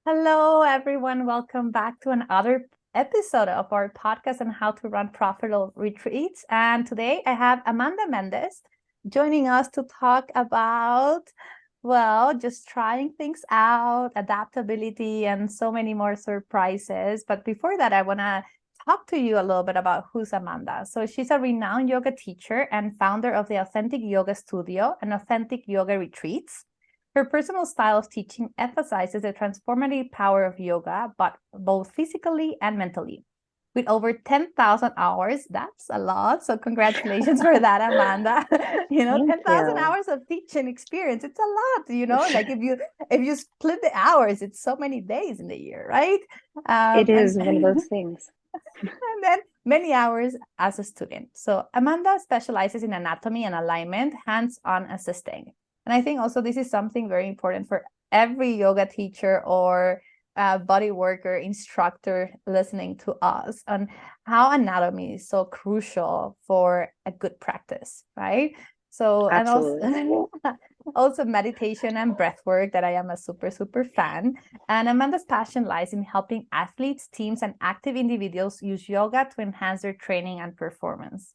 Hello, everyone. Welcome back to another episode of our podcast on how to run profitable retreats. And today I have Amanda Mendez joining us to talk about, just trying things out, adaptability, and so many more surprises. But before that, I want to talk to you a little bit about who's Amanda. So she's a renowned yoga teacher and founder of the Authentic Yoga Studio and Authentic Yoga Retreats. Her personal style of teaching emphasizes the transformative power of yoga, but both physically and mentally. With over 10,000 hours, that's a lot. So congratulations for that, Amanda. Thank 10,000 you. hours of teaching experience. It's a lot. Like if you split the hours, it's so many days in the year, right? It And is one of those things. and then many hours as a student. So Amanda specializes in anatomy and alignment, hands-on assisting. And I think also this is something very important for every yoga teacher or body worker instructor listening to us on how anatomy is so crucial for a good practice, right? So, and Absolutely. also, also meditation and breath work that I am a super fan. And Amanda's passion lies in helping athletes, teams, and active individuals use yoga to enhance their training and performance.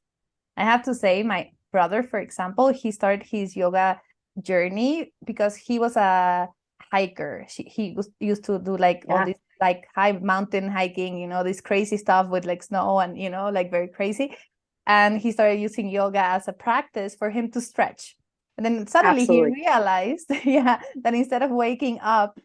I have to say, my brother, for example, he started his yoga journey because he was a hiker. He was used to do like all Yeah, this like high mountain hiking, this crazy stuff with like snow and like very crazy. And he started using yoga as a practice for him to stretch. And then suddenly he absolutely. realized, yeah, that instead of waking up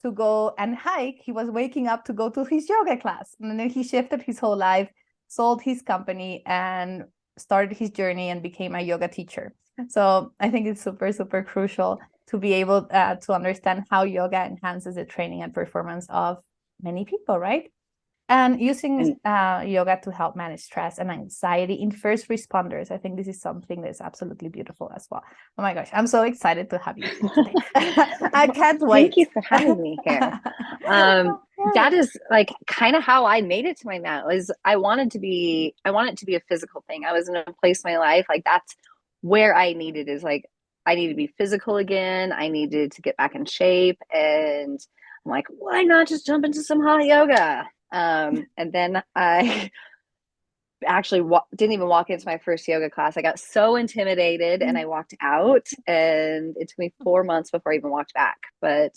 to go and hike, he was waking up to go to his yoga class. And then he shifted his whole life, sold his company, and started his journey and became a yoga teacher. So I think it's super crucial to be able to understand how yoga enhances the training and performance of many people, right? And using And yoga to help manage stress and anxiety in first responders. I think this is something that's absolutely beautiful as well. Oh my gosh, I'm so excited to have you here today. I can't thank wait. you for having me here. That is like kind of how I made it to my mat was I want it to be a physical thing. I was in a place in my life like that's where I needed is like I need to be physical again. I needed to get back in shape and I'm like, why not just jump into some hot yoga? And then I actually didn't even walk into my first yoga class. I got so intimidated and I walked out, and it took me 4 months before I even walked back. But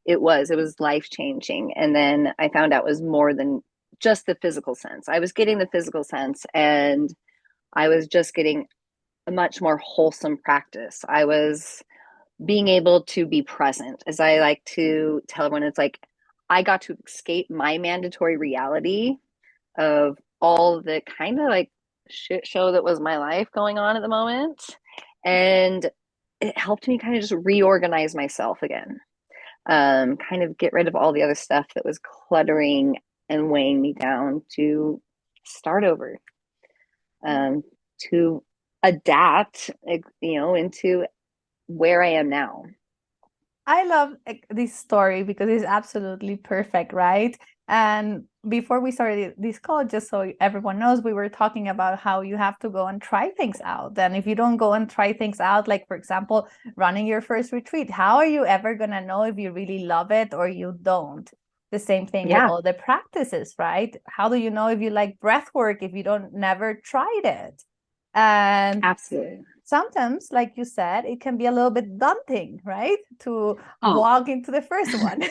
it was life changing. And then I found out it was more than just the physical sense. I was getting the physical sense, and I was just getting a much more wholesome practice. I was being able to be present, as I like to tell everyone. It's like I got to escape my mandatory reality of all the kind of like shit show that was my life going on at the moment. And it helped me kind of just reorganize myself again, kind of get rid of all the other stuff that was cluttering and weighing me down to start over, um, to adapt, into where I am now. I love this story because it's absolutely perfect, right? And before we started this call, just so everyone knows, we were talking about how you have to go and try things out. And if you don't go and try things out, like for example, running your first retreat, how are you ever going to know if you really love it or you don't? The same thing with Yeah, all the practices, right? How do you know if you like breath work if you don't never tried it? And absolutely. sometimes, like you said, it can be a little bit daunting, right? To Oh, walk into the first one.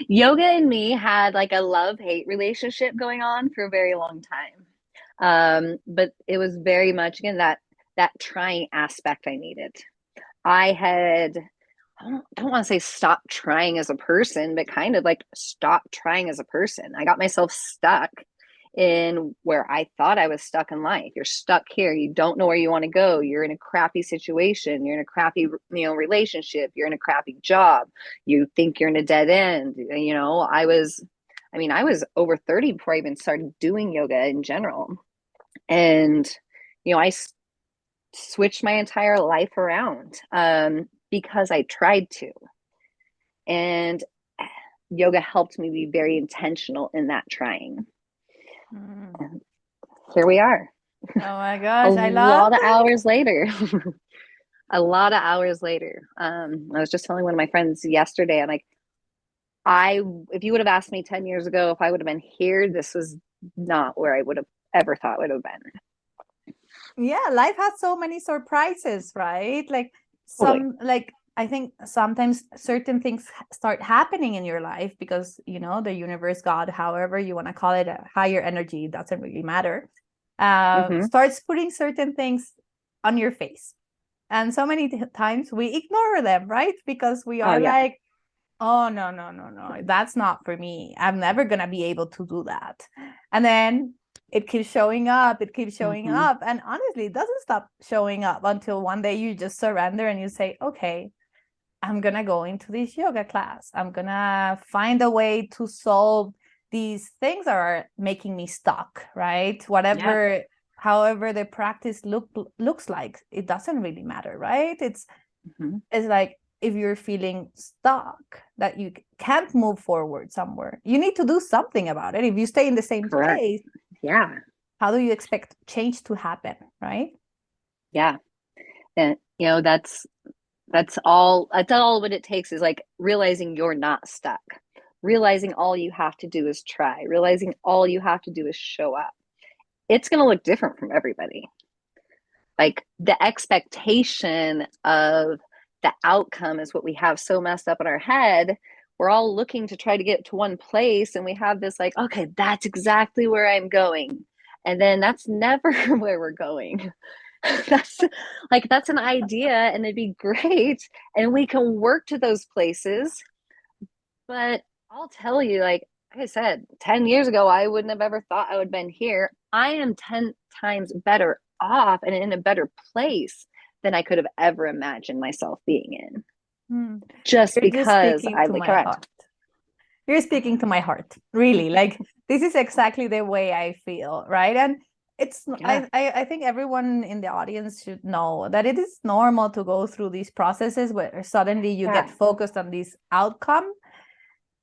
yoga and me had like a love hate relationship going on for a very long time. But it was very much again that trying aspect I needed. I had I don't want to say stop trying as a person, but kind of like stop trying as a person. I got myself stuck in where I thought I was stuck in life. You're stuck here. You don't know where you want to go. You're in a crappy situation. You're in a crappy, relationship. You're in a crappy job. You think you're in a dead end. I was over 30 before I even started doing yoga in general. And, I switched my entire life around because I tried to. And yoga helped me be very intentional in that trying. Mm. And here we are, Oh my a gosh, I love lot of that. hours later. A lot of hours later. I was just telling one of my friends yesterday, I'm like, if you would have asked me 10 years ago if I would have been here, this was not where I would have ever thought would have been. Yeah, life has so many surprises, right? Like Totally. I think sometimes certain things start happening in your life because, the universe, God, however you want to call it, a higher energy, doesn't really matter, starts putting certain things on your face. And so many times we ignore them, right? Because we Oh are yeah. like, oh, no, no, no, no, that's not for me. I'm never going to be able to do that. And then it keeps showing up, it keeps showing up. And honestly, it doesn't stop showing up until one day you just surrender and you say, okay, I'm going to go into this yoga class. I'm going to find a way to solve these things that are making me stuck, right? Whatever, however the practice looks like, it doesn't really matter, right? It's like, if you're feeling stuck, that you can't move forward somewhere, you need to do something about it. If you stay in the same Correct. place, Yeah. how do you expect change to happen, right? Yeah. And that's all what it takes is like realizing you're not stuck. Realizing all you have to do is try. Realizing all you have to do is show up. It's going to look different from everybody. Like the expectation of the outcome is what we have so messed up in our head. We're all looking to try to get to one place, and we have this like, okay, that's exactly where I'm going. And then that's never where we're going. that's an idea, and it'd be great. And we can work to those places. But I'll tell you, like I said, 10 years ago, I wouldn't have ever thought I would have been here. I am 10 times better off and in a better place than I could have ever imagined myself being in. Just You're just because speaking I to my correct. heart. You're speaking to my heart, really. Like, this is exactly the way I feel, right? And it's I think everyone in the audience should know that it is normal to go through these processes where suddenly you get focused on this outcome,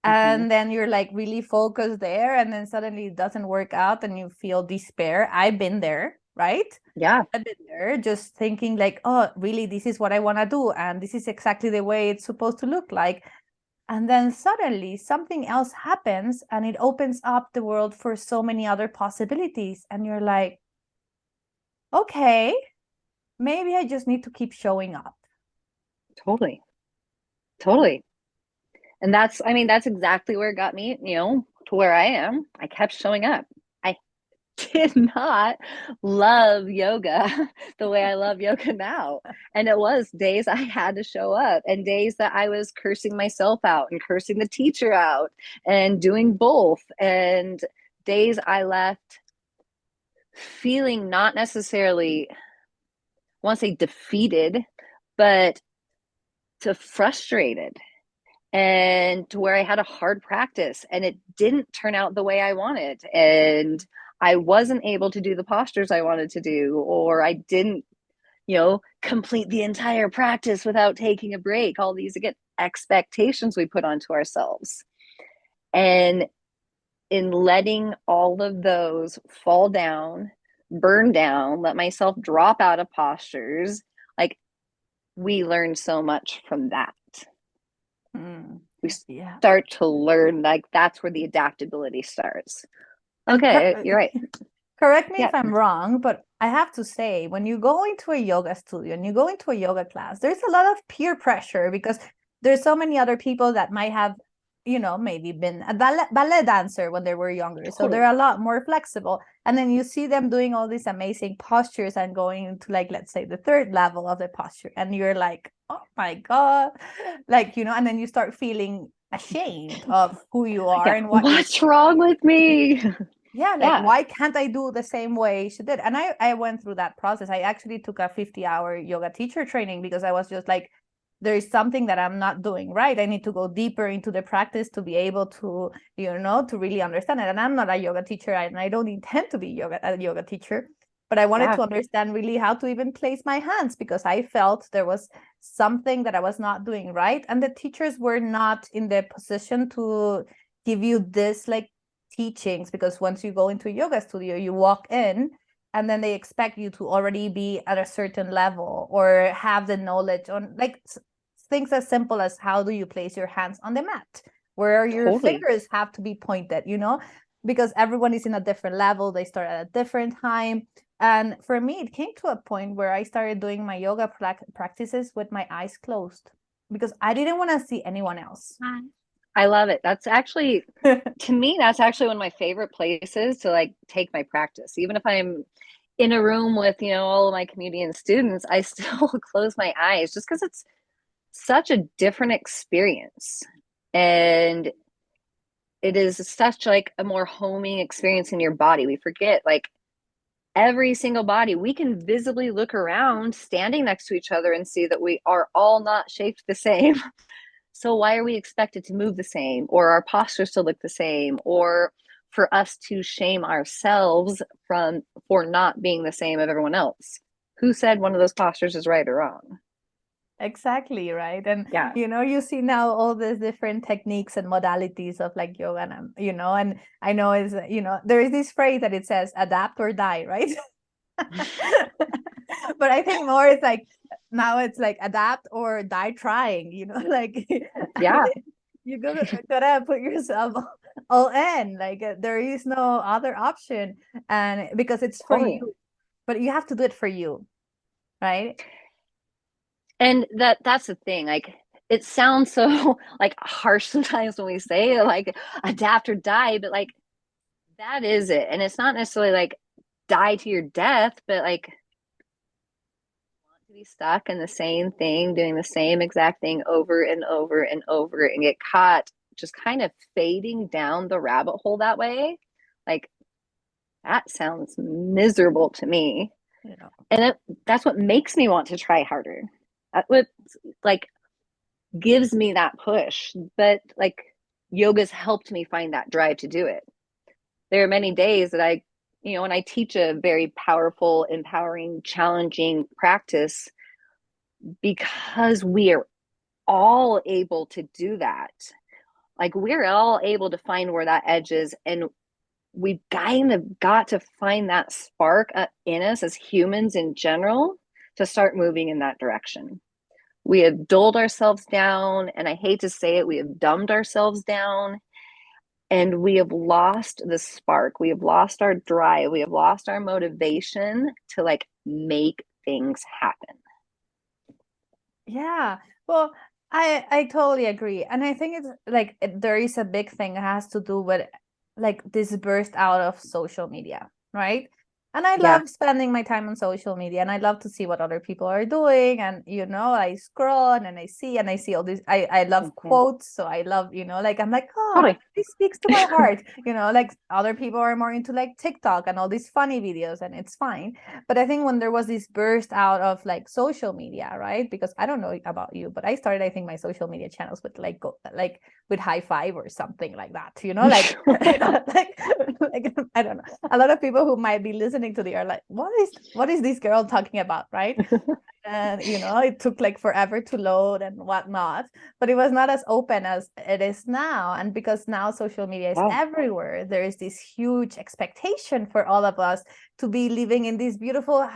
and then you're like really focused there, and then suddenly it doesn't work out and you feel despair. I've been there, right? Yeah. I've been there just thinking like, oh, really, this is what I want to do, and this is exactly the way it's supposed to look like. And then suddenly something else happens and it opens up the world for so many other possibilities. And you're like, okay, maybe I just need to keep showing up. Totally. Totally. And that's exactly where it got me, to where I am. I kept showing up. I did not love yoga the way I love yoga now. And it was days I had to show up, and days that I was cursing myself out and cursing the teacher out and doing both. And days I left feeling not necessarily, I want to say defeated, but to frustrated, and to where I had a hard practice and it didn't turn out the way I wanted. And I wasn't able to do the postures I wanted to do, or I didn't, complete the entire practice without taking a break. All these, again, expectations we put onto ourselves. And in letting all of those fall down, burn down, let myself drop out of postures, like we learn so much from that. We start to learn, like that's where the adaptability starts. Okay, you're right. Correct me if I'm wrong, but I have to say, when you go into a yoga studio and you go into a yoga class, there's a lot of peer pressure because there's so many other people that might have, maybe been a ballet dancer when they were younger. Totally. So they're a lot more flexible. And then you see them doing all these amazing postures and going into, like, let's say the third level of the posture. And you're like, oh my God. Like, and then you start feeling ashamed of who you are and what's wrong with me. Why can't I do the same way she did? And I went through that process. I actually took a 50-hour yoga teacher training because I was just like, there is something that I'm not doing right. I need to go deeper into the practice to be able to, to really understand it. And I'm not a yoga teacher, and I don't intend to be a yoga teacher, but I wanted to understand really how to even place my hands, because I felt there was something that I was not doing right. And the teachers were not in the position to give you this like teachings, because once you go into a yoga studio, you walk in and then they expect you to already be at a certain level or have the knowledge on like things as simple as how do you place your hands on the mat, where your Totally. fingers have to be pointed, because everyone is in a different level. They start at a different time. And for me, it came to a point where I started doing my yoga practices with my eyes closed because I didn't want to see anyone else. I love it. That's actually, to me, that's actually one of my favorite places to like take my practice. Even if I'm in a room with, all of my community and students, I still close my eyes just because it's such a different experience. And it is such like a more homing experience in your body. We forget like every single body, we can visibly look around standing next to each other and see that we are all not shaped the same. So why are we expected to move the same, or our postures to look the same, or for us to shame ourselves for not being the same as everyone else? Who said one of those postures is right or wrong? Exactly, right. And Yeah. you see now all these different techniques and modalities of like yoga, and I know is there is this phrase that it says adapt or die, right? But I think more it's like now it's like adapt or die trying, like Yeah, you gotta put yourself all in. Like there is no other option, and because it's for totally. you, but you have to do it for you, right? And that's the thing. Like it sounds so like harsh sometimes when we say like adapt or die, but like that is it. And it's not necessarily like die to your death, but like want to be stuck in the same thing, doing the same exact thing over and over and over and get caught just kind of fading down the rabbit hole that way. Like that sounds miserable to me. And that's what makes me want to try harder. That's what like gives me that push. But like yoga's helped me find that drive to do it. There are many days that when I teach a very powerful, empowering, challenging practice, because we are all able to do that. Like we're all able to find where that edge is, and we've kind of got to find that spark in us as humans in general to start moving in that direction. We have dulled ourselves down, and I hate to say it, we have dumbed ourselves down, and we have lost the spark. We have lost our drive. We have lost our motivation to like make things happen. Yeah. Well, I totally agree. And I think it's like there is a big thing that has to do with like this burst out of social media, right? And I Yeah. love spending my time on social media and I love to see what other people are doing. And I scroll and I see all these I love Mm-hmm. quotes. So I love, like I'm like, oh, Totally. this speaks to my heart. Like other people are more into like TikTok and all these funny videos, and it's fine. But I think when there was this burst out of like social media, right? Because I don't know about you, but I started, I think, my social media channels with like with high five or something like that, like, like I don't know. A lot of people who might be listening to the are like, what is this girl talking about, right? And it took like forever to load and whatnot, but it was not as open as it is now. And because now social media is Yeah. everywhere, there is this huge expectation for all of us to be living in this beautiful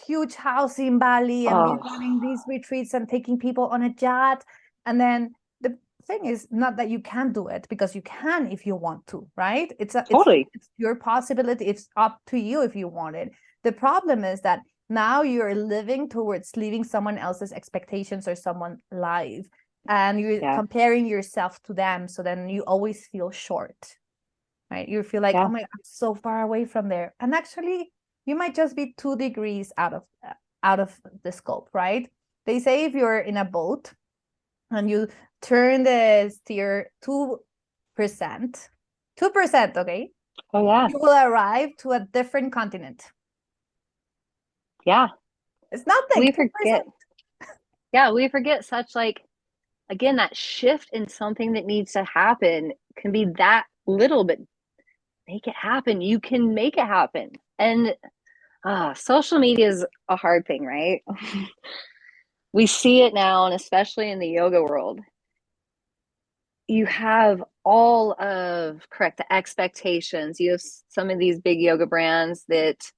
huge house in Bali and be running these retreats and taking people on a jet. And then the thing is not that you can't do it, because you can if you want to, right? Totally. It's your possibility. It's up to you if you want it. The problem is that now you're living towards leaving someone else's expectations or someone's life, and you're comparing yourself to them. So then you always feel short, right? You feel like, oh my God, I'm so far away from there. And actually, you might just be 2 degrees out of the scope, right? They say if you're in a boat and you turn the steer 2%, okay? Oh, yeah. You will arrive to a different continent. Yeah. It's nothing. We 2%. forget. Yeah, we forget such like, again, that shift in something that needs to happen can be that little, but make it happen. You can make it happen. And social media is a hard thing, right? We see it now, and especially in the yoga world, you have all of correct the expectations. You have some of these big yoga brands that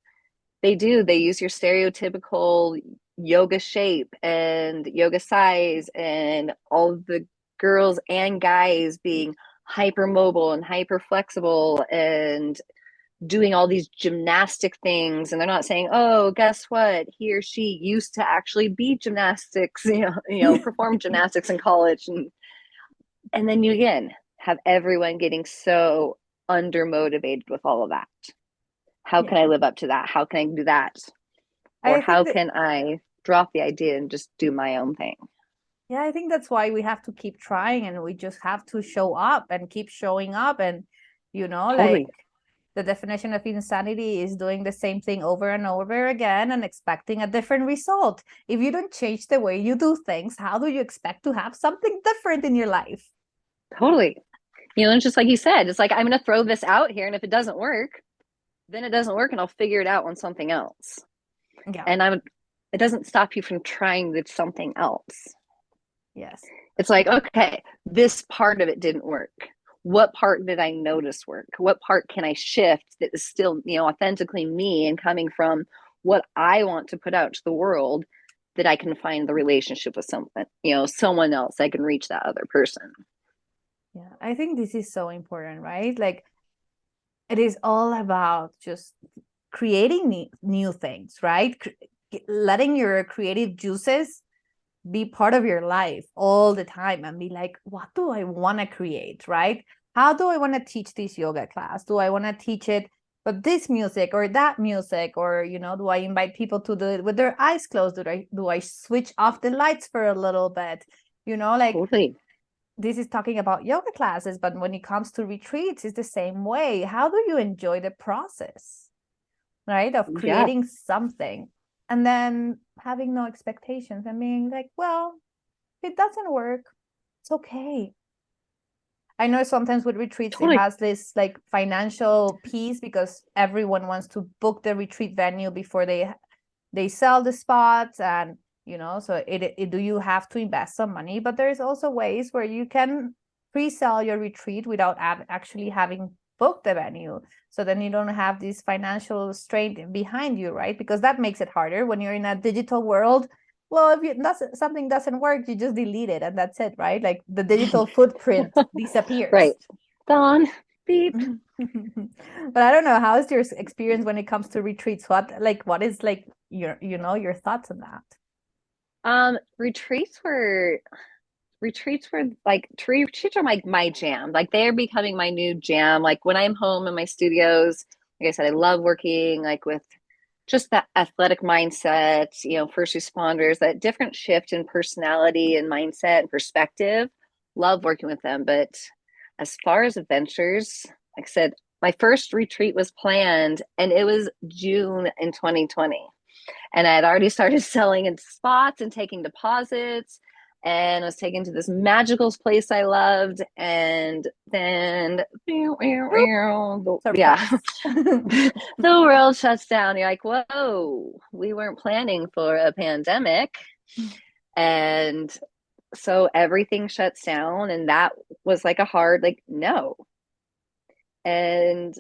they use your stereotypical yoga shape and yoga size and all of the girls and guys being hyper mobile and hyper flexible and doing all these gymnastic things, and they're not saying, oh, guess what, he or she used to actually be gymnastics, perform gymnastics in college, and then you again have everyone getting so undermotivated with all of that. How can I live up to that? How can I do that? Or how can I drop the idea and just do my own thing? Yeah, I think that's why we have to keep trying, and we just have to show up and keep showing up. And, Totally. like the definition of insanity is doing the same thing over and over again and expecting a different result. If you don't change the way you do things, how do you expect to have something different in your life? Totally. It's just like you said, it's like, I'm going to throw this out here, and if it doesn't work, then it doesn't work, and I'll figure it out on something else. Yeah. And it doesn't stop you from trying with something else. Yes. It's like, okay, this part of it didn't work. What part did I notice work? What part can I shift that is still, authentically me and coming from what I want to put out to the world, that I can find the relationship with someone else. I can reach that other person. Yeah, I think this is so important, right? Like, it is all about just creating new things, right? Letting your creative juices be part of your life all the time and be like, what do I want to create, right? How do I want to teach this yoga class? Do I want to teach it but this music or that music? Or, do I invite people to do it with their eyes closed? Do I switch off the lights for a little bit? Like, totally. This is talking about yoga classes, but when it comes to retreats, it's the same way. How do you enjoy the process, right, of creating something, and then having no expectations and being like, well, if it doesn't work, it's okay. I know sometimes with retreats, totally. It has this like financial piece because everyone wants to book the retreat venue before they sell the spots, and so do you have to invest some money, but there's also ways where you can pre-sell your retreat without actually having booked the venue, so then you don't have this financial strain behind you, right? Because that makes it harder when you're in a digital world. Well, if something doesn't work, you just delete it and that's it, right? Like the digital footprint disappears. Right. Gone. Beep. But I don't know, how is your experience when it comes to retreats? What is like your thoughts on that? Retreats were like, retreats are like my jam. Like, they're becoming my new jam. Like, when I'm home in my studios, like I said, I love working like with just that athletic mindset, first responders, that different shift in personality and mindset and perspective. Love working with them. But as far as adventures, like I said, my first retreat was planned, and it was June in 2020. And I had already started selling in spots and taking deposits, and I was taken to this magical place I loved. And then, the world shuts down. You're like, whoa, we weren't planning for a pandemic. And so everything shuts down, and that was like a hard, like, no. And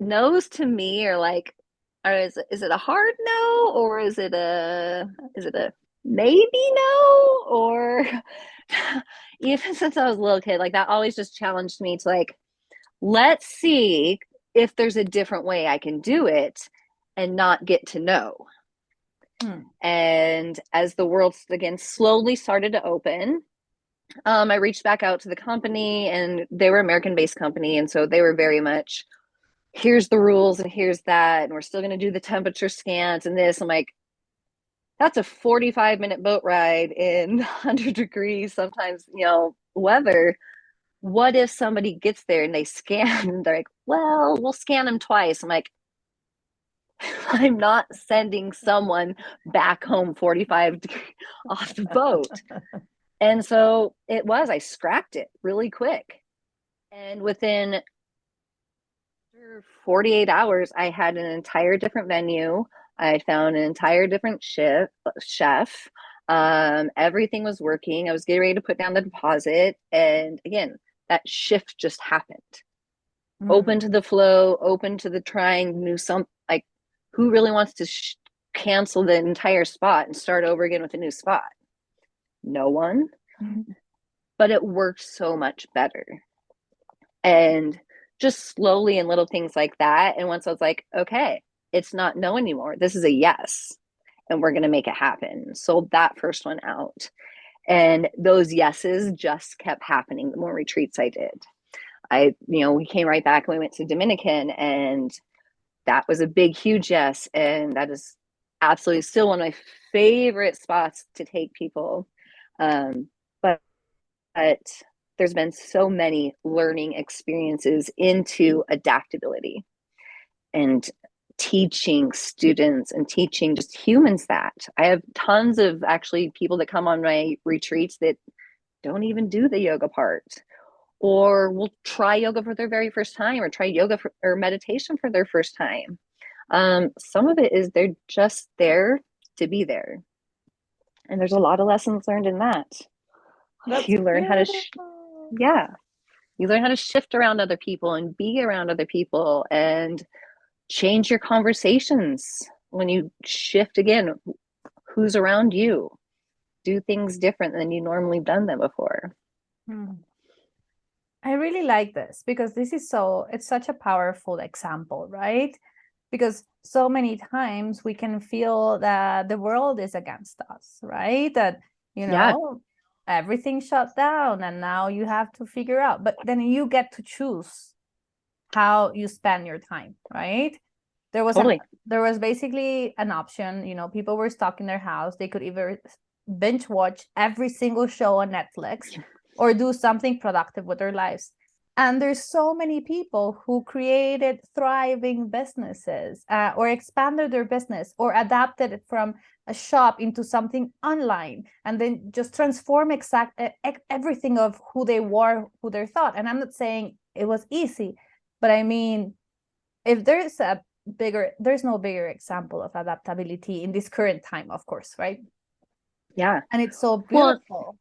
no's to me are like, is it a hard no, or is it a maybe no? Or even since I was a little kid, like, that always just challenged me to like, let's see if there's a different way I can do it and not get to know. And as the world again slowly started to open, I reached back out to the company, and they were American-based company, and so they were very much, here's the rules and here's that, and we're still going to do the temperature scans and this. I'm like, that's a 45-minute boat ride in 100 degrees sometimes, weather. What if somebody gets there and they scan and they're like, well, we'll scan them twice. I'm like, I'm not sending someone back home 45 degrees off the boat. And so I scrapped it really quick. And within 48 hours, I had an entire different venue. I found an entire different chef. Everything was working. I was getting ready to put down the deposit. And again, that shift just happened. Open to the flow, open to the trying new something. Like, who really wants to cancel the entire spot and start over again with a new spot? No one. but it worked so much better. And just slowly and little things like that. And once I was like, okay, it's not no anymore. This is a yes. And we're going to make it happen. Sold that first one out. And those yeses just kept happening the more retreats I did. We came right back and we went to Dominican, and that was a big, huge yes. And that is absolutely still one of my favorite spots to take people. But there's been so many learning experiences into adaptability and teaching students and teaching just humans that. I have tons of actually people that come on my retreats that don't even do the yoga part, or will try yoga for their very first time, or try yoga or meditation for their first time. Some of it is they're just there to be there. And there's a lot of lessons learned in that. That's you learn beautiful. you learn how to shift around other people and be around other people and change your conversations. When you shift again, who's around you, do things different than you normally done them before. I really like this because it's such a powerful example, right? Because so many times we can feel that the world is against us, right? That, everything shut down and now you have to figure out, but then you get to choose how you spend your time, right? There was basically an option, people were stuck in their house. They could either binge watch every single show on Netflix or do something productive with their lives. And there's so many people who created thriving businesses or expanded their business or adapted it from a shop into something online and then just transform everything of who they were, who they thought. And I'm not saying it was easy, but I mean, if there's no bigger example of adaptability in this current time, of course, right? Yeah. And it's so beautiful. Well,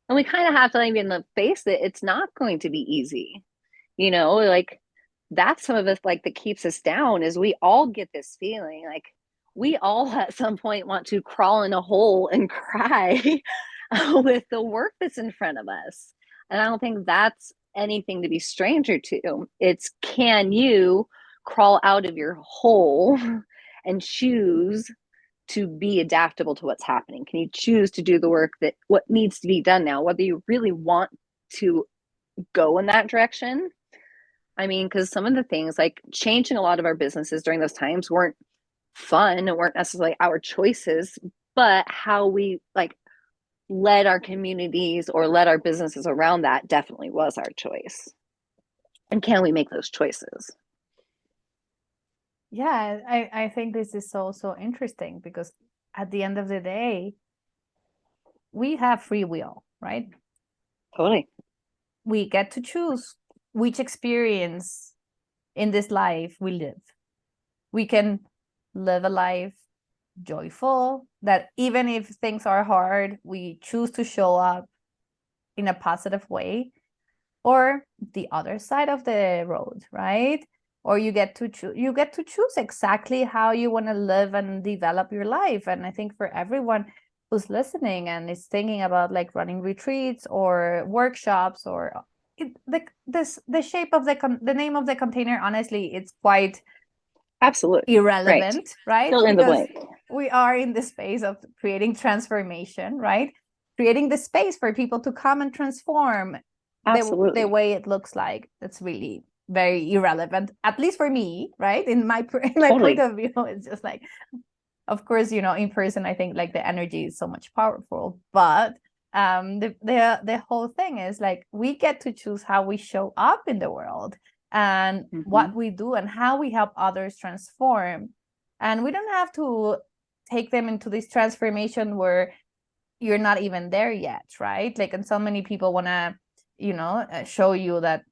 and we kind of have to even face that it's not going to be easy. Like that's some of us like that keeps us down is we all get this feeling like we all at some point want to crawl in a hole and cry with the work that's in front of us. And I don't think that's anything to be stranger to. It's, can you crawl out of your hole and choose to be adaptable to what's happening? Can you choose to do the work what needs to be done now, whether you really want to go in that direction? I mean, because some of the things like changing a lot of our businesses during those times weren't fun and weren't necessarily our choices, but how we led our communities or led our businesses around that definitely was our choice. And can we make those choices? Yeah, I think this is so interesting because at the end of the day, we have free will, right? Totally. We get to choose which experience in this life we live. We can live a life joyful, that even if things are hard, we choose to show up in a positive way, or the other side of the road, right? Or you get to choose exactly how you want to live and develop your life. And I think for everyone who's listening and is thinking about running retreats or workshops or the shape of the name of the container, honestly, it's quite absolutely irrelevant, right? Fill in the blank. We are in the space of creating transformation, right? Creating the space for people to come and transform the way it looks like. That's really very irrelevant, at least for me, right? In my point of view, it's just of course, in person, I think the energy is so much powerful, but the whole thing is we get to choose how we show up in the world and what we do and how we help others transform. And we don't have to take them into this transformation where you're not even there yet, right? And so many people want to show you that,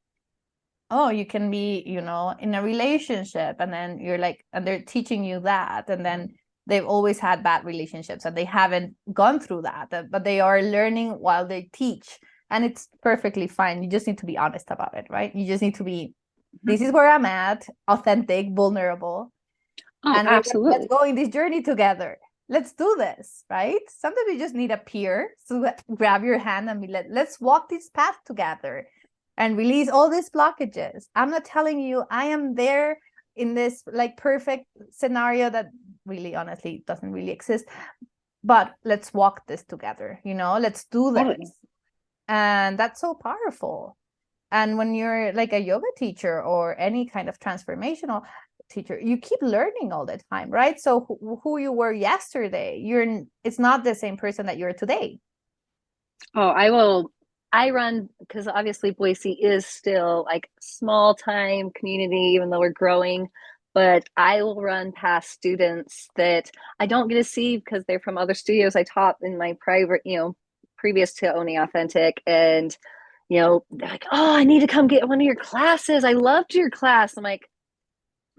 oh, you can be in a relationship, and then you're and they're teaching you that, and then they've always had bad relationships and they haven't gone through that, but they are learning while they teach, and it's perfectly fine. You just need to be honest about it, right? You just need to be, this is where I'm at, authentic, vulnerable, and absolutely. let's go in this journey together. let's do this, right? Sometimes you just need a peer to grab your hand and be like, let's walk this path together and release all these blockages. I'm not telling you I am there in this like perfect scenario that really honestly doesn't really exist, but let's walk this together, let's do this. Totally. And that's so powerful. And when you're like a yoga teacher or any kind of transformational teacher, you keep learning all the time, right? So who you were yesterday, it's not the same person that you're today. I run, because obviously Boise is still like small time community, even though we're growing. But I will run past students that I don't get to see because they're from other studios I taught in my private, previous to owning Authentic. And, they're like, oh, I need to come get one of your classes. I loved your class. I'm like,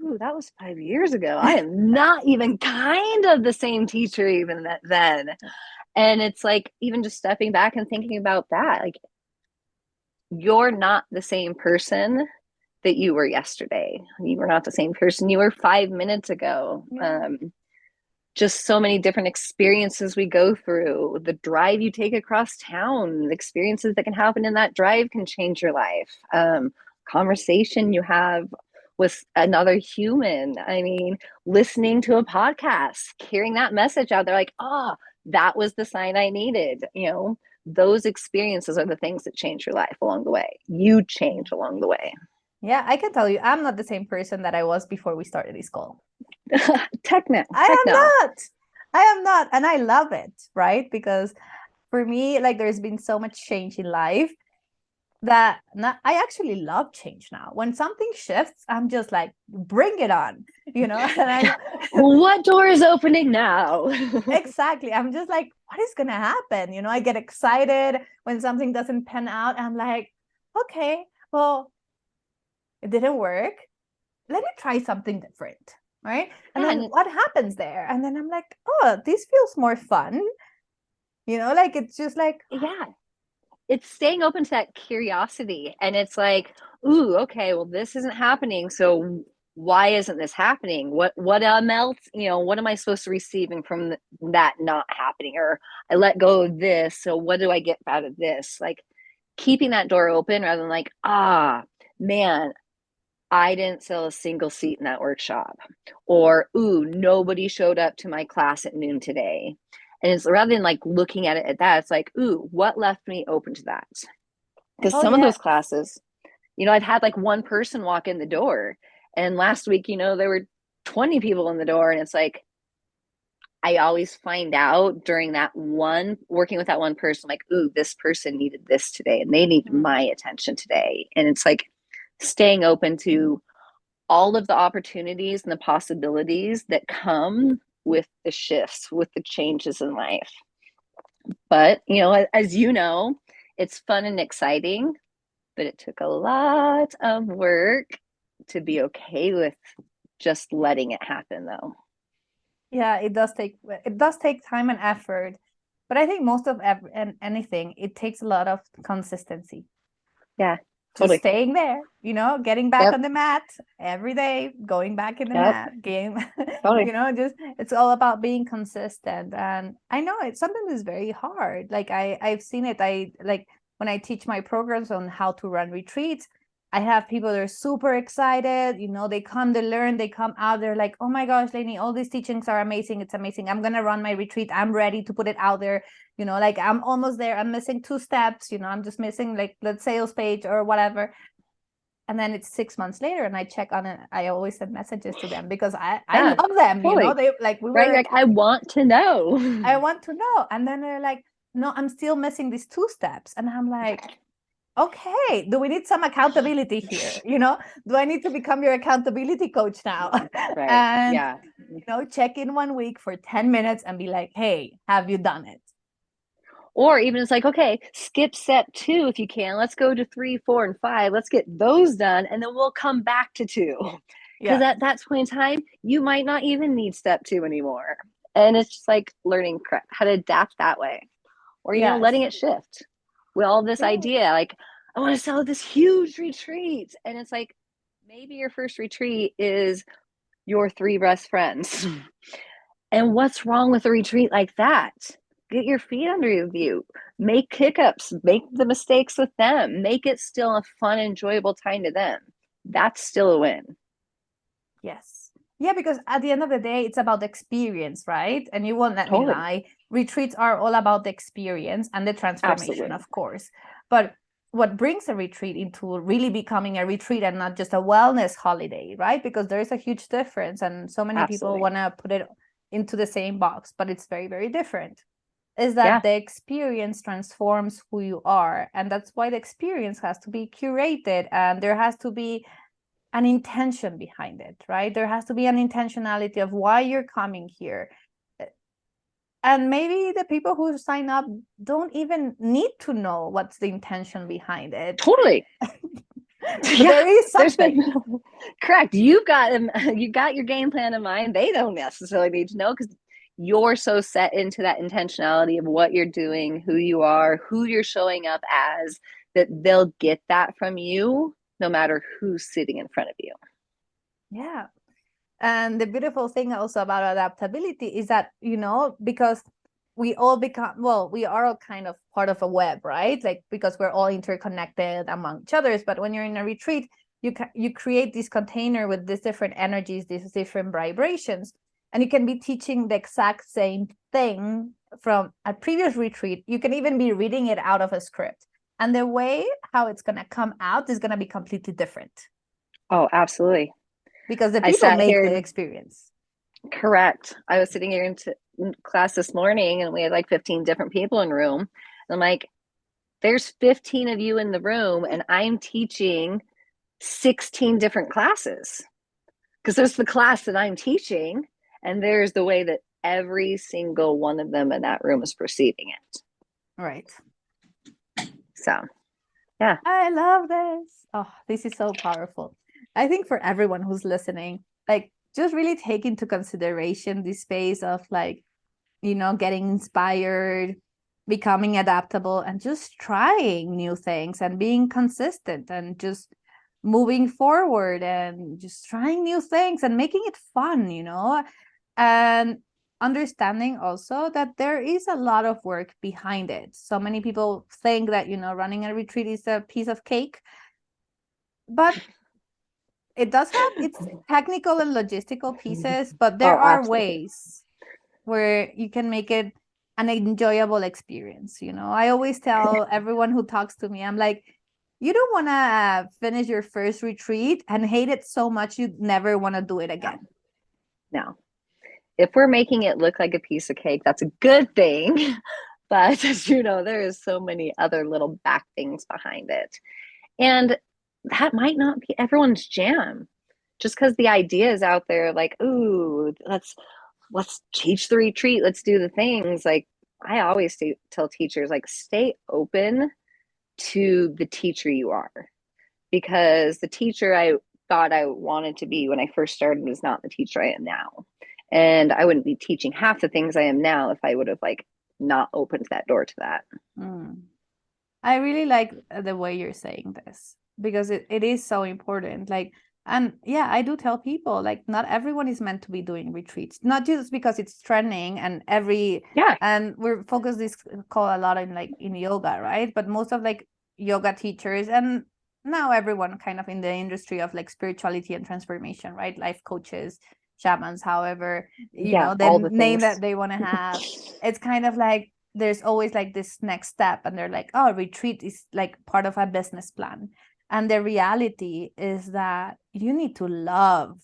ooh, that was 5 years ago. I am not even kind of the same teacher even then. And it's like, even just stepping back and thinking about that, like, you're not the same person that you were yesterday. You were not the same person you were 5 minutes ago. Yeah. Just so many different experiences we go through. The drive you take across town, the experiences that can happen in that drive can change your life. Conversation you have with another human. I mean, listening to a podcast, hearing that message out there, like, oh, that was the sign I needed. Those experiences are the things that change your life along the way. You change along the way. Yeah, I can tell you, I'm not the same person that I was before we started this call. Techno. I am not. I am not. And I love it, right? Because for me, like there's been so much change in life that I actually love change now. When something shifts, I'm just like, bring it on, And what door is opening now? Exactly. I'm just like, what is gonna happen? I get excited when something doesn't pan out. I'm like, okay, well, it didn't work. Let me try something different, right? And then what happens there? And then I'm like, oh, this feels more fun. Like it's just like, yeah, it's staying open to that curiosity. And it's like, ooh, okay, well, this isn't happening. So why isn't this happening? What else, what am I supposed to receiving from that not happening? Or I let go of this. So what do I get out of this? Like keeping that door open rather than like, man, I didn't sell a single seat in that workshop. Or, ooh, nobody showed up to my class at noon today. And it's rather than like looking at it at that, it's like, ooh, what left me open to that? Because some of those classes, I've had like one person walk in the door. And last week, there were 20 people in the door. And it's like, I always find out during working with that one person, like, ooh, this person needed this today and they need my attention today. And it's like staying open to all of the opportunities and the possibilities that come with the shifts, with the changes in life. But, as it's fun and exciting, but it took a lot of work to be okay with just letting it happen, though. Yeah, it does take time and effort. But I think most of anything, it takes a lot of consistency. Yeah. Totally. Just staying there, getting back on the mat every day, going back in the mat game. Totally. Just it's all about being consistent. And I know it sometimes is very hard. Like I've seen it. I like when I teach my programs on how to run retreats, I have people that are super excited. They come, they learn, they come out. They're like, oh my gosh, Lainey, all these teachings are amazing. It's amazing. I'm going to run my retreat. I'm ready to put it out there. Like I'm almost there. I'm missing 2 steps. I'm just missing like the sales page or whatever. And then it's 6 months later and I check on it. I always send messages to them because I love them. Totally. They like, we were like, I want to know. I want to know. And then they're like, no, I'm still missing these 2 steps. And I'm like, okay, do we need some accountability here? Do I need to become your accountability coach now? Right. And, check in 1 week for 10 minutes and be like, hey, have you done it? Or even it's like, okay, skip step 2 if you can. Let's go to 3, 4, and 5. Let's get those done. And then we'll come back to 2. Because at that point in time, you might not even need step 2 anymore. And it's just like learning how to adapt that way. Or, letting it shift. With all this idea, like, I want to sell this huge retreat. And it's like, maybe your first retreat is your 3 best friends. And what's wrong with a retreat like that? Get your feet under you, make hiccups, make the mistakes with them, make it still a fun, enjoyable time to them. That's still a win. Yes. Yeah, because at the end of the day, it's about the experience, right? And you won't let me Totally. lie. Retreats are all about the experience and the transformation, Absolutely. of course. But what brings a retreat into really becoming a retreat and not just a wellness holiday, right? Because there is a huge difference, and so many people Absolutely. want to put it into the same box, but it's very, very different. Is that Yeah. the experience transforms who you are, and that's why the experience has to be curated, and there has to be an intention behind it, right? There has to be an intentionality of why you're coming here. And maybe the people who sign up don't even need to know what's the intention behind it. Totally. But there is There's something. been correct. You got your game plan in mind. They don't necessarily need to know because you're so set into that intentionality of what you're doing, who you are, who you're showing up as, that they'll get that from you no matter who's sitting in front of you. Yeah. And the beautiful thing also about adaptability is that, because we all become, well, we are all kind of part of a web, right? Like, because we're all interconnected among each others. But when you're in a retreat, you create this container with these different energies, these different vibrations, and you can be teaching the exact same thing from a previous retreat. You can even be reading it out of a script. And the way how it's going to come out is going to be completely different Oh, absolutely. because the I people sat make here. the experience. Correct. I was sitting here in class this morning and we had like 15 different people in the room. And I'm like, there's 15 of you in the room and I'm teaching 16 different classes because there's the class that I'm teaching and there's the way that every single one of them in that room is perceiving it. Right. So, yeah. I love this. Oh, this is so powerful. I think for everyone who's listening, like, just really take into consideration this space of, like, getting inspired, becoming adaptable, and just trying new things and being consistent and just moving forward and just trying new things and making it fun. And understanding also that there is a lot of work behind it. So many people think that, running a retreat is a piece of cake, but it does have its technical and logistical pieces, but there Oh, are absolutely. ways where you can make it an enjoyable experience. I always tell everyone who talks to me, I'm like, you don't want to finish your first retreat and hate it so much you never want to do it again. No. If we're making it look like a piece of cake, that's a good thing. But as you know, there is so many other little back things behind it. And that might not be everyone's jam. Just because the idea is out there, like, ooh, let's teach the retreat, let's do the things. Like I always tell teachers, like, stay open to the teacher you are, because the teacher I thought I wanted to be when I first started was not the teacher I am now. And I wouldn't be teaching half the things I am now if I would have like not opened that door to that. I really like the way you're saying this because it is so important. Like, and yeah, I do tell people, like, not everyone is meant to be doing retreats, not just because it's trending Yeah. and we're focused this call a lot in yoga, right? But most of like yoga teachers and now everyone kind of in the industry of like spirituality and transformation, right? Life coaches, shamans, however, Yeah. the All the name things. that they want to have. It's kind of like there's always like this next step and they're like, oh, retreat is like part of a business plan. And the reality is that you need to love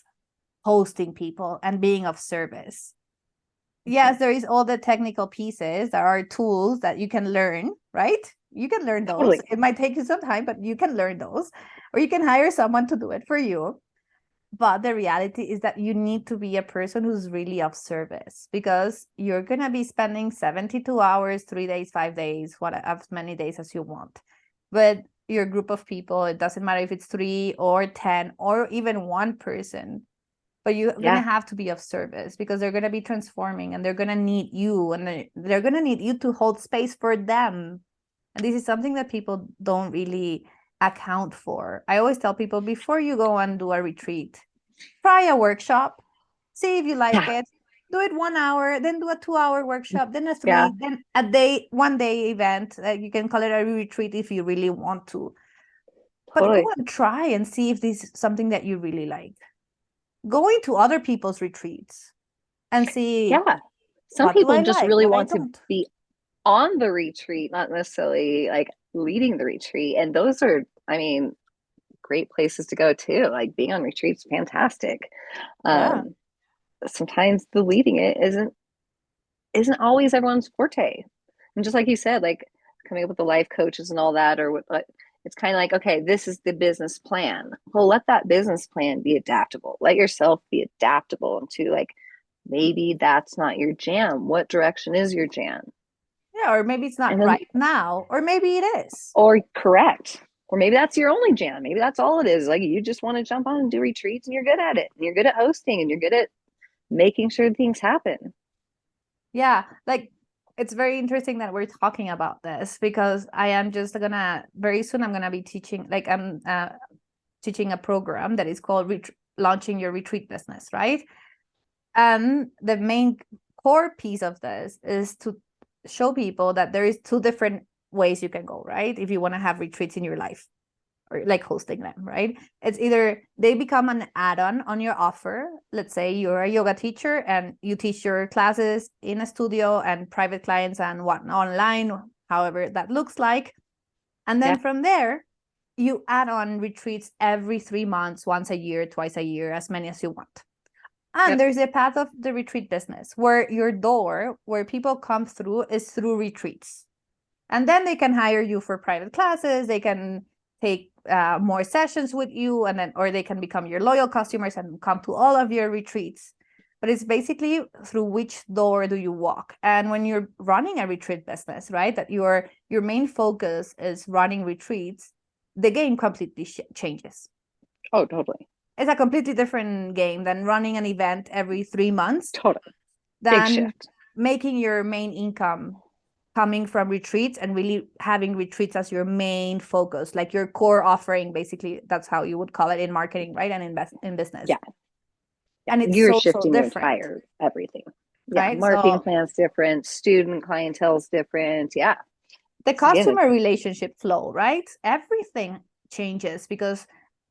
hosting people and being of service. Yes, there is all the technical pieces. There are tools that you can learn, right? You can learn those. Totally. It might take you some time, but you can learn those, or you can hire someone to do it for you. But the reality is that you need to be a person who's really of service because you're going to be spending 72 hours, 3 days, 5 days, as many days as you want. But your group of people, it doesn't matter if it's 3 or 10 or even one person, but you're going to have to be of service because they're going to be transforming and they're going to need you and they're going to need you to hold space for them. And this is something that people don't really account for. I always tell people before you go and do a retreat, try a workshop, see if you like Yeah. it. do it 1 hour, then do a 2 hour workshop, then a Yeah. 3, then a day, 1 day event. You can call it a retreat if you really want to. But Totally. go and try and see if this is something that you really like. Going to other people's retreats and see, Yeah. Some what do people I just like, really what I want to don't. be on the retreat, not necessarily like leading the retreat. And those are, I mean, great places to go too. Like being on retreats, fantastic. Yeah. Sometimes the leading it isn't always everyone's forte. And just like you said, like coming up with the life coaches and all that, or what, it's kind of like, okay, this is the business plan. Well, let that business plan be adaptable. Let yourself be adaptable into like, maybe that's not your jam. What direction is your jam? Yeah, or maybe it's not And then, right now, or maybe it is. or correct. Or maybe that's your only jam. Maybe that's all it is. Like you just want to jump on and do retreats and you're good at it. And you're good at hosting and you're good at making sure things happen. Yeah, like it's very interesting that we're talking about this, because I am just gonna, very soon I'm gonna be teaching, like I'm teaching a program that is called launching your retreat business, right? And the main core piece of this is to show people that there is two different ways you can go, right? If you want to have retreats in your life, or like hosting them, right? It's either they become an add-on on your offer. Let's say you're a yoga teacher and you teach your classes in a studio and private clients and what online, however that looks like. And then from there, you add on retreats every 3 months, once a year, twice a year, as many as you want. And there's a path of the retreat business where your door, where people come through, is through retreats. And then they can hire you for private classes. They can take more sessions with you, and then, or they can become your loyal customers and come to all of your retreats. But it's basically through which door do you walk. And when you're running a retreat business, right, that your main focus is running retreats, the game completely changes. Oh, totally. It's a completely different game than running an event every 3 months, Totally. Big than shift. making your main income coming from retreats and really having retreats as your main focus, like your core offering. Basically, that's how you would call it in marketing, right? And in business. Yeah. And it's You're so shifting your different, entire everything. Yeah. right? Marketing So plan's different. Student clientele's different. Yeah. the Again, customer relationship flow, right? Everything changes because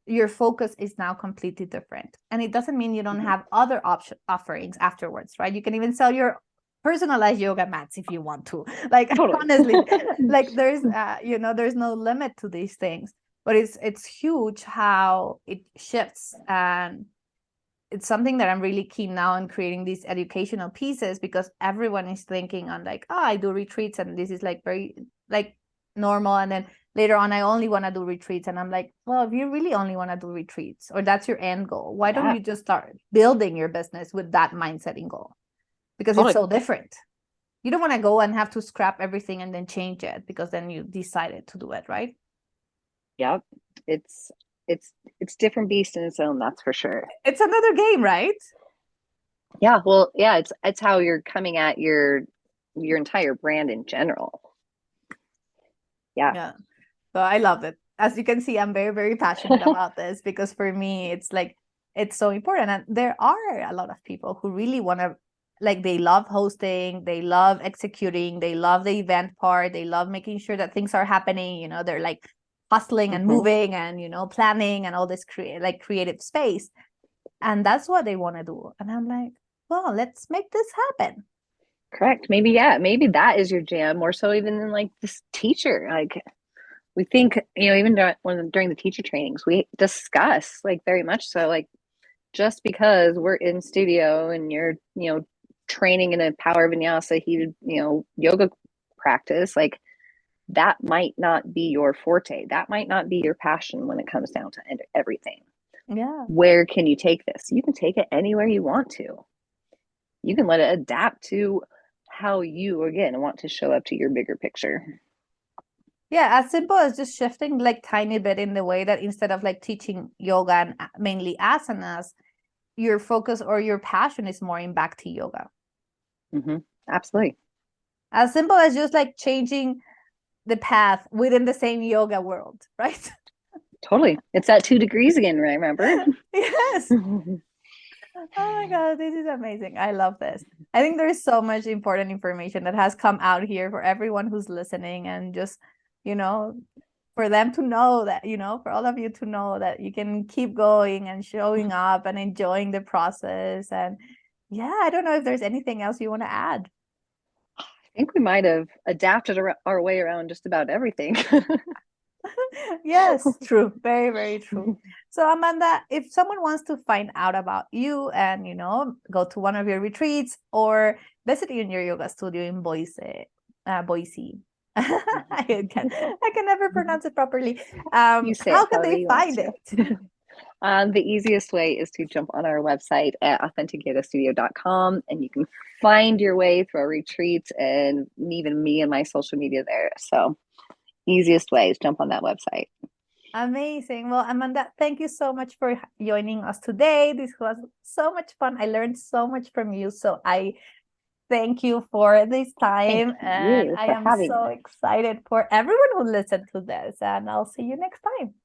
your focus is now completely different. And it doesn't mean you don't have other offerings afterwards, right? You can even sell your personalized yoga mats if you want to. Like totally. honestly, like there's there's no limit to these things. But it's huge how it shifts, and it's something that I'm really keen now on creating these educational pieces, because everyone is thinking on like, oh, I do retreats and this is like very like normal, and then later on I only want to do retreats, and I'm like, well, if you really only want to do retreats, or that's your end goal, why don't you just start building your business with that mindset and goal? Because it's so different. You don't want to go and have to scrap everything and then change it because then you decided to do it, right? Yep. It's different beast in its own, that's for sure. It's another game, right? Yeah, well, yeah, it's how you're coming at your entire brand in general. Yeah. So I love it. As you can see, I'm very, very passionate about this, because for me, it's like, it's so important. And there are a lot of people who really want to, like, they love hosting, they love executing, they love the event part, they love making sure that things are happening. They're like hustling and moving and, planning and all this creative space. And that's what they want to do. And I'm like, well, let's make this happen. Correct. Maybe, yeah, maybe that is your jam more so even than like this teacher. Like we think, even during the teacher trainings, we discuss like very much so, like just because we're in studio and you're, training in a power vinyasa heated, yoga practice, like that might not be your forte. That might not be your passion when it comes down to everything. Yeah. Where can you take this? You can take it anywhere you want to. You can let it adapt to how you, again, want to show up to your bigger picture. Yeah, as simple as just shifting like tiny bit in the way that instead of like teaching yoga and mainly asanas, your focus or your passion is more in bhakti yoga. Absolutely. As simple as just like changing the path within the same yoga world, right? Totally. It's that 2 degrees again, right? Remember? Yes. Oh my God, this is amazing. I love this. I think there's so much important information that has come out here for everyone who's listening, and just, you know, for them to know that, for all of you to know that you can keep going and showing up and enjoying the process. And yeah, I don't know if there's anything else you want to add. I think we might have adapted our way around just about everything. Yes, true. Very, very true. So, Amanda, if someone wants to find out about you and, go to one of your retreats or visit you in your yoga studio in Boise. I can never pronounce it properly. You say How it can however they you want find to. it? The easiest way is to jump on our website at authenticyogastudio.com, and you can find your way through our retreats and even me and my social media there. So easiest way is jump on that website. Amazing. Well, Amanda, thank you so much for joining us today. This was so much fun. I learned so much from you. So I thank you for this Thank time. And you I for am having so me. excited for everyone who listened to this. And I'll see you next time.